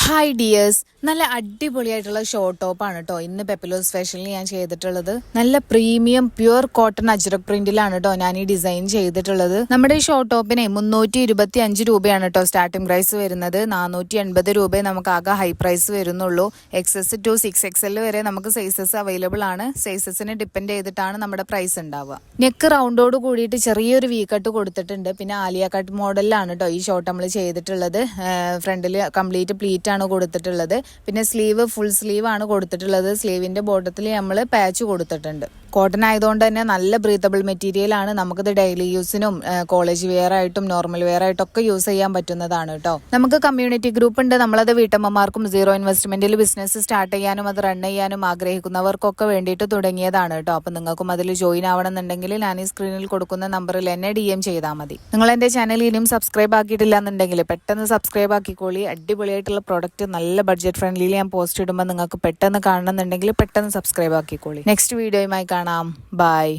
Hi dears, നല്ല അടിപൊളിയായിട്ടുള്ള short ടോപ്പാണ് കേട്ടോ ഇന്ന് പെപ്പിലോ സ്പെഷ്യലിൽ ഞാൻ ചെയ്തിട്ടുള്ളത്. നല്ല പ്രീമിയം പ്യുവർ കോട്ടൺ അജ്രക് പ്രിന്റിലാണ് കേട്ടോ ഞാൻ ഈ ഡിസൈൻ ചെയ്തിട്ടുള്ളത്. നമ്മുടെ ഈ ഷോർട്ട് ടോപ്പിന് 325 രൂപയാണ് കേട്ടോ സ്റ്റാർട്ടിംഗ് പ്രൈസ് വരുന്നത്. 480 രൂപയെ നമുക്ക് ആകെ ഹൈ പ്രൈസ് വരുന്നുള്ളൂ. XS to 6XL വരെ നമുക്ക് സൈസസ് അവൈലബിൾ ആണ്. സൈസസിനെ ഡിപ്പെൻഡ് ചെയ്തിട്ടാണ് നമ്മുടെ പ്രൈസ് ഉണ്ടാവുക. നെക്ക് റൗണ്ടോട് കൂടിയിട്ട് ചെറിയൊരു വി കട്ട് കൊടുത്തിട്ടുണ്ട്. പിന്നെ ആലിയ കട്ട് മോഡലിലാണ് കേട്ടോ ഈ ഷോർട്ട് നമ്മൾ ചെയ്തിട്ടുള്ളത്. ഫ്രണ്ടിൽ കംപ്ലീറ്റ് പ്ലീറ്റ് ആണ് കൊടുത്തിട്ടുള്ളത്. പിന്നെ സ്ലീവ് ഫുൾ സ്ലീവ് ആണ് കൊടുത്തിട്ടുള്ളത്. സ്ലീവിന്റെ ബോട്ടത്തിൽ നമ്മൾ പാച്ച് കൊടുത്തിട്ടുണ്ട്. കോട്ടൺ ആയതുകൊണ്ട് തന്നെ നല്ല ബ്രീത്തബിൾ മെറ്റീരിയൽ ആണ്. നമുക്കിത് ഡെയിലി യൂസിനും കോളേജ് വെയർ ആയിട്ടും നോർമൽ വെയർ ആയിട്ടും ഒക്കെ യൂസ് ചെയ്യാൻ പറ്റുന്നതാണ് കേട്ടോ. നമുക്ക് കമ്മ്യൂണിറ്റി ഗ്രൂപ്പ് ഉണ്ട്. നമ്മളത് വീട്ടമ്മമാർക്കും സീറോ ഇൻവെസ്റ്റ്മെന്റിൽ ബിസിനസ് സ്റ്റാർട്ട് ചെയ്യാനും അത് റൺ ചെയ്യാനും ആഗ്രഹിക്കുന്നവർക്കൊക്കെ വേണ്ടിയിട്ട് തുടങ്ങിയതാണ് കേട്ടോ. അപ്പൊ നിങ്ങൾക്കും അതിൽ ജോയിൻ ആവണമെന്നുണ്ടെങ്കിൽ ഞാൻ ഈ സ്ക്രീനിൽ കൊടുക്കുന്ന നമ്പറിൽ എന്നെ DM ചെയ്താൽ മതി. നിങ്ങൾ എന്റെ ചാനൽ ഇനിയും സബ്സ്ക്രൈബ് ആക്കിയിട്ടില്ല എന്നുണ്ടെങ്കിൽ പെട്ടെന്ന് സബ്സ്ക്രൈബ് ആക്കിക്കോളി. അടിപൊളിയായിട്ടുള്ള പ്രൊഡക്റ്റ് നല്ല ബഡ്ജറ്റ് ഫ്രണ്ട്ലിയിൽ ഞാൻ പോസ്റ്റ് ഇടുമ്പോൾ നിങ്ങൾക്ക് പെട്ടെന്ന് കാണണമെന്നുണ്ടെങ്കിൽ പെട്ടെന്ന് സബ്സ്ക്രൈബ് ആക്കിക്കോളി. നെക്സ്റ്റ് വീഡിയോയുമായി കാണാം. ബൈ.